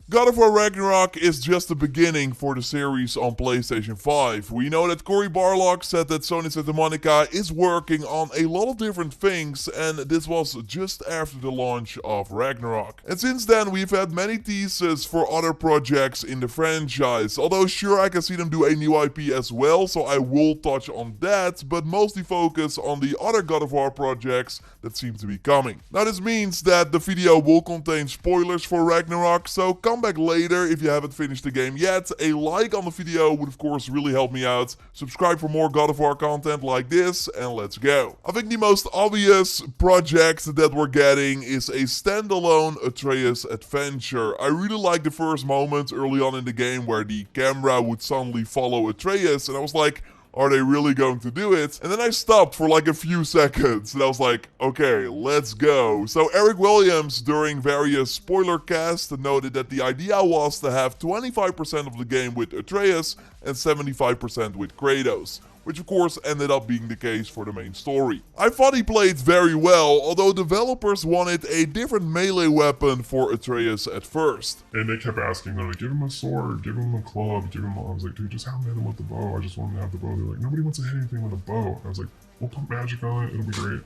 God of War Ragnarok is just the beginning for the series on PlayStation 5. We know that Cory Barlog said that Sony Santa Monica is working on a lot of different things, and this was just after the launch of Ragnarok. And since then we've had many teases for other projects in the franchise, although sure I can see them do a new IP as well, so I will touch on that, but mostly focus on the other God of War projects that seem to be coming. Now this means that the video will contain spoilers for Ragnarok, so come back later if you haven't finished the game yet. A like on the video would of course really help me out. Subscribe for more God of War content like this, and let's go. I think the most obvious project that we're getting is a standalone Atreus adventure. I really like the first moment early on in the game where the camera would suddenly follow Atreus, and I was like, are they really going to do it? And then I stopped for like a few seconds and I was like, okay, let's go. So Eric Williams, during various spoiler casts, noted that the idea was to have 25% of the game with Atreus and 75% with Kratos, which of course ended up being the case for the main story. I thought he played very well, although developers wanted a different melee weapon for Atreus at first. And they kept asking, they're like, give him a sword, give him a club, give him a... I was like, dude, just have him hit him with the bow. I just want him to have the bow. They're like, nobody wants to hit anything with a bow. And I was like, we'll put magic on it, it'll be great.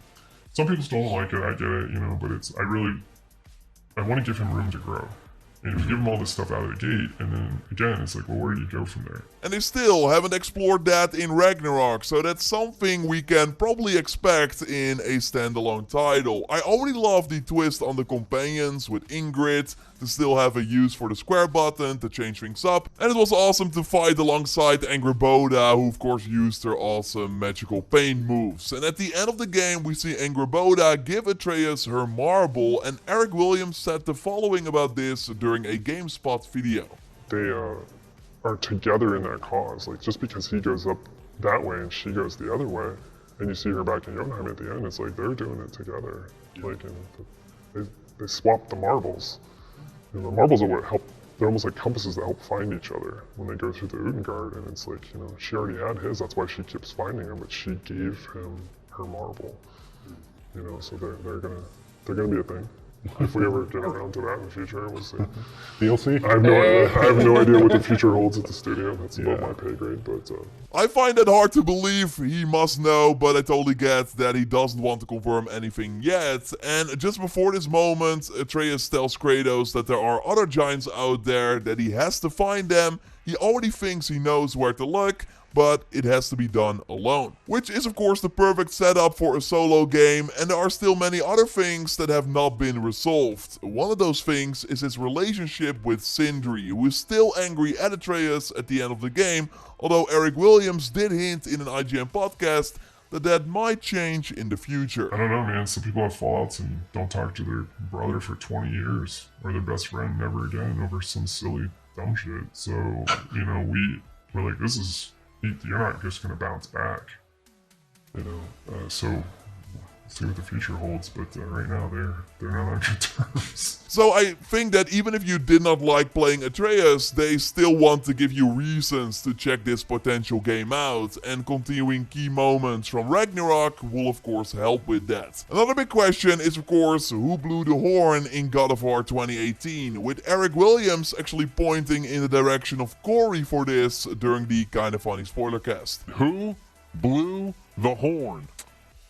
Some people still don't like it, I get it, you know, but I want to give him room to grow. And if you give him all this stuff out of the gate, and then again, it's like, well, where do you go from there? And they still haven't explored that in Ragnarok, so that's something we can probably expect in a standalone title. I already love the twist on the companions with Ingrid, to still have a use for the square button to change things up. And it was awesome to fight alongside Angrboda, who of course used her awesome magical pain moves. And at the end of the game, we see Angrboda give Atreus her marble, and Eric Williams said the following about this during a GameSpot video. They are together in that cause. Like, just because he goes up that way and she goes the other way, and you see her back in Jotunheim at the end, it's like they're doing it together. Like, and they swap the marbles. And the marbles are what help, they're almost like compasses that help find each other when they go through the Utgard. And it's like, you know, she already had his, that's why she keeps finding him, but she gave him her marble. You know, so they're gonna be a thing. If we ever get around to that in the future, we'll see. DLC? I have no idea what the future holds at the studio. That's above my pay grade, but... I find it hard to believe. He must know, but I totally get that he doesn't want to confirm anything yet. And just before this moment, Atreus tells Kratos that there are other giants out there, that he has to find them. He already thinks he knows where to look, but it has to be done alone. Which is of course the perfect setup for a solo game, and there are still many other things that have not been resolved. One of those things is his relationship with Sindri, who is still angry at Atreus at the end of the game, although Eric Williams did hint in an IGN podcast that might change in the future. I don't know, man. Some people have fallouts and don't talk to their brother for 20 years, or their best friend never again over some silly dumb shit. So, you know, we're like, you're not just gonna bounce back, you know. So see what the future holds, but right now they're not on good terms. So I think that even if you did not like playing Atreus, they still want to give you reasons to check this potential game out, and continuing key moments from Ragnarok will of course help with that. Another big question is of course who blew the horn in God of War 2018, with Eric Williams actually pointing in the direction of Cory for this during the Kinda Funny spoiler cast. Who blew the horn?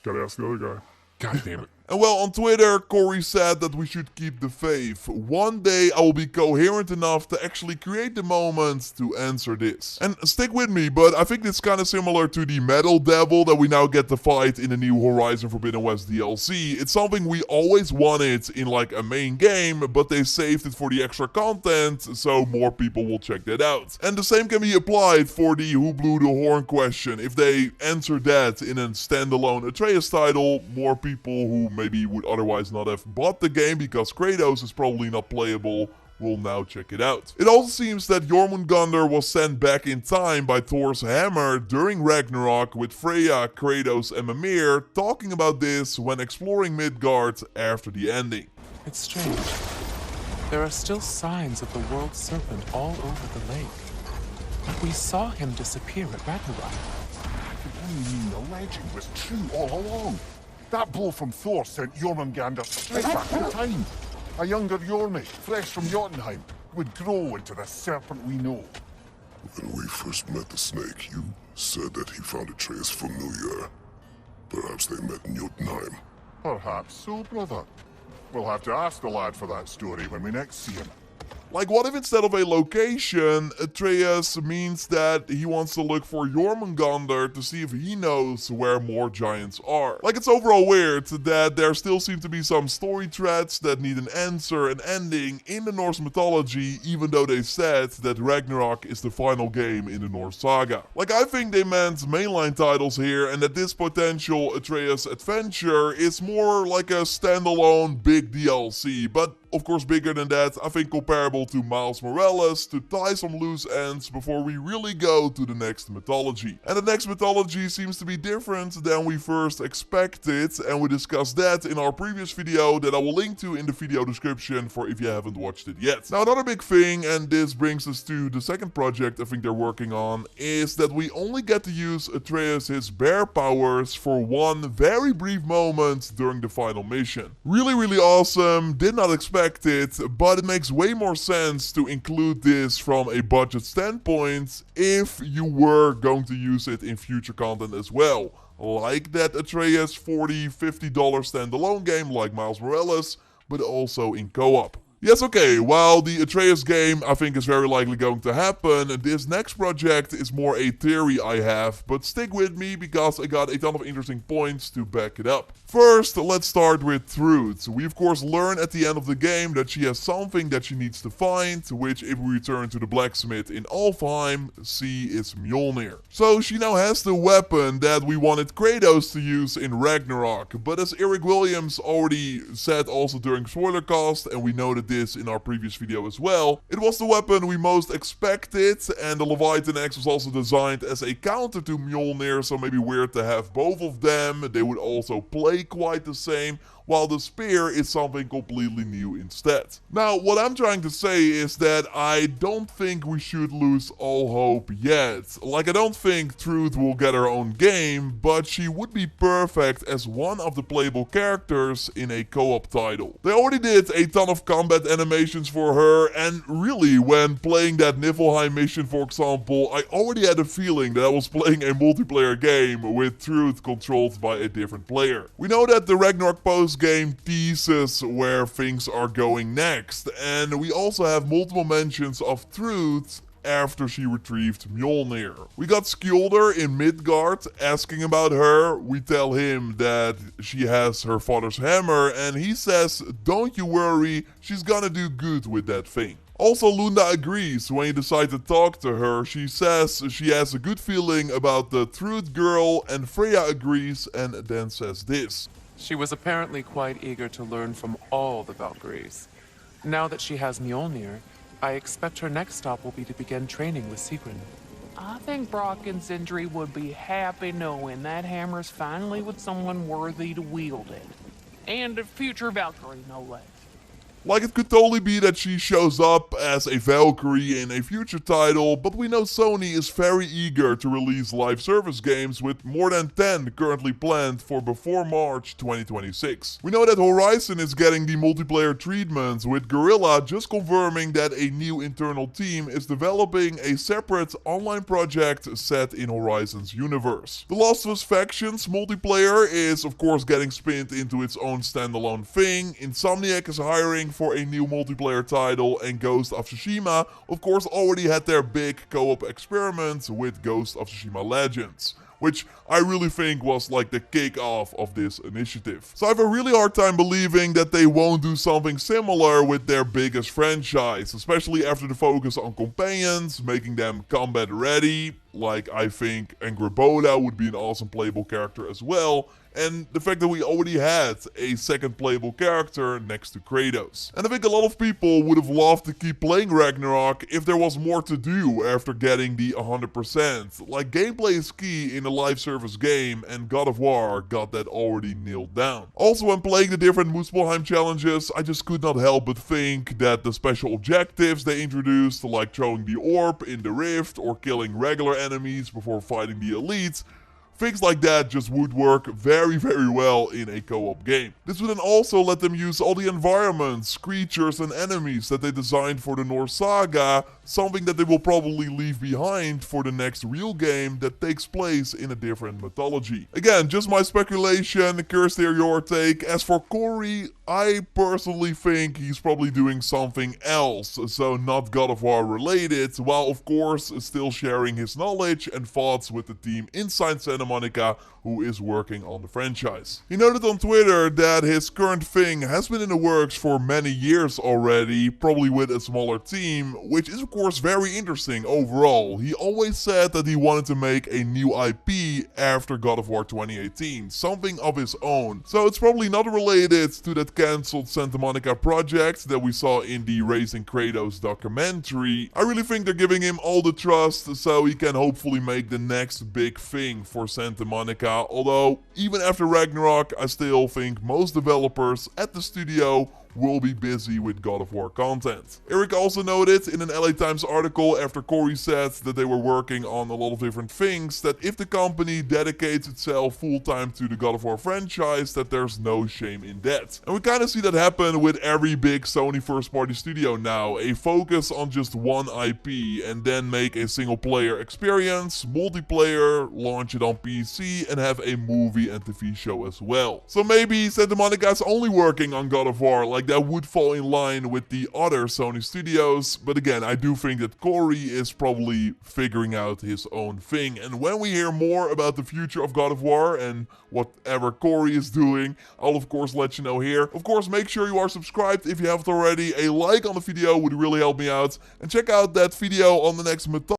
Gotta ask the other guy. God damn it. And well, on Twitter, Cory said that we should keep the faith. One day I will be coherent enough to actually create the moment to answer this. And stick with me, but I think it's kind of similar to the Metal Devil that we now get to fight in the new Horizon Forbidden West DLC. It's something we always wanted in like a main game, but they saved it for the extra content, so more people will check that out. And the same can be applied for the who blew the horn question. If they answer that in a standalone Atreus title, more people who maybe would otherwise not have bought the game because Kratos is probably not playable will now check it out. It also seems that Jormungandr was sent back in time by Thor's hammer during Ragnarok, with Freya, Kratos and Mimir talking about this when exploring Midgard after the ending. It's strange. There are still signs of the world serpent all over the lake. But we saw him disappear at Ragnarok. Could only mean the legend was true all along. That blow from Thor sent Jormungandr straight back in time. A younger Jormi, fresh from Jotunheim. would grow into the serpent we know. When we first met the snake, you said that he found Atreus familiar. Perhaps they met in Jotunheim. Perhaps so, brother. We'll have to ask the lad for that story when we next see him. Like, what if instead of a location, Atreus means that he wants to look for Jormungandr to see if he knows where more giants are? Like, it's overall weird that there still seem to be some story threads that need an answer, an ending in the Norse mythology, even though they said that Ragnarok is the final game in the Norse saga. Like, I think they meant mainline titles here, and that this potential Atreus adventure is more like a standalone big DLC, but of course bigger than that. I think comparable to Miles Morales, to tie some loose ends before we really go to the next mythology. And the next mythology seems to be different than we first expected, and we discussed that in our previous video that I will link to in the video description for if you haven't watched it yet. Now, another big thing, and this brings us to the second project I think they're working on, is that we only get to use Atreus' bear powers for one very brief moment during the final mission. Really awesome, did not expect it, but it makes way more sense to include this from a budget standpoint if you were going to use it in future content as well. Like that Atreus $40, $50 standalone game like Miles Morales, but also in co-op. Yes, okay, while the Atreus game I think is very likely going to happen, this next project is more a theory I have, but stick with me because I got a ton of interesting points to back it up. First, let's start with Truth. We of course learn at the end of the game that she has something that she needs to find, which if we return to the blacksmith in Alfheim, see is Mjolnir. So she now has the weapon that we wanted Kratos to use in Ragnarok, but as Eric Williams already said also during Spoilercast, and we noted this in our previous video as well, it was the weapon we most expected, and the Leviathan Axe was also designed as a counter to Mjolnir, so maybe weird to have both of them. They would also play quite the same, while the spear is something completely new instead. Now, what I'm trying to say is that I don't think we should lose all hope yet. Like, I don't think Truth will get her own game, but she would be perfect as one of the playable characters in a co-op title. They already did a ton of combat animations for her, and really, when playing that Niflheim mission, for example, I already had a feeling that I was playing a multiplayer game with Truth controlled by a different player. We know that the Ragnarok post-game teases where things are going next, and we also have multiple mentions of Truth after she retrieved Mjolnir. We got Skjolder in Midgard asking about her. We tell him that she has her father's hammer, and he says, don't you worry, she's gonna do good with that thing. Also, Lunda agrees. When you decide to talk to her, she says she has a good feeling about the Truth girl, and Freya agrees and then says this. She was apparently quite eager to learn from all the Valkyries. Now that she has Mjolnir, I expect her next stop will be to begin training with Sigrun. I think Brock and Sindri would be happy knowing that hammer's finally with someone worthy to wield it. And a future Valkyrie, no less. Like, it could totally be that she shows up as a Valkyrie in a future title, but we know Sony is very eager to release live service games with more than 10 currently planned for before March 2026. We know that Horizon is getting the multiplayer treatment, with Guerrilla just confirming that a new internal team is developing a separate online project set in Horizon's universe. The Last of Us Factions multiplayer is of course getting spinned into its own standalone thing. Insomniac is hiring for a new multiplayer title, and Ghost of Tsushima of course already had their big co-op experiment with Ghost of Tsushima Legends, which I really think was like the kick-off of this initiative. So I have a really hard time believing that they won't do something similar with their biggest franchise, especially after the focus on companions, making them combat ready. Like, I think Angrboda would be an awesome playable character as well, and the fact that we already had a second playable character next to Kratos. And I think a lot of people would have loved to keep playing Ragnarok if there was more to do after getting the 100%. Like, gameplay is key in a live service game, and God of War got that already nailed down. Also, when playing the different Muspelheim challenges, I just could not help but think that the special objectives they introduced, like throwing the orb in the rift or killing regular enemies before fighting the elites, Things like that just would work very, very well in a co-op game. This would then also let them use all the environments, creatures and enemies that they designed for the Norse saga, something that they will probably leave behind for the next real game that takes place in a different mythology. Again, just my speculation, curious to hear your take. As for Corey, I personally think he's probably doing something else, so not God of War related, while of course still sharing his knowledge and thoughts with the team inside Santa Monica who is working on the franchise. He noted on Twitter that his current thing has been in the works for many years already, probably with a smaller team, which is of course very interesting overall. He always said that he wanted to make a new IP after God of War 2018, something of his own. So it's probably not related to that cancelled Santa Monica project that we saw in the Raising Kratos documentary. I really think they're giving him all the trust so he can hopefully make the next big thing for Santa Monica, although even after Ragnarok I still think most developers at the studio will be busy with God of War content. Eric also noted in an LA Times article after Corey said that they were working on a lot of different things, that if the company dedicates itself full-time to the God of War franchise, that there's no shame in that. And we kind of see that happen with every big Sony first-party studio now, a focus on just one IP and then make a single-player experience, multiplayer, launch it on PC and have a movie and TV show as well. So maybe Santa Monica's only working on God of War, like that would fall in line with the other Sony studios, but again, I do think that Corey is probably figuring out his own thing, and when we hear more about the future of God of War and whatever Corey is doing, I'll of course let you know here. Of course, make sure you are subscribed if you haven't already, a like on the video would really help me out, and check out that video on the next mythology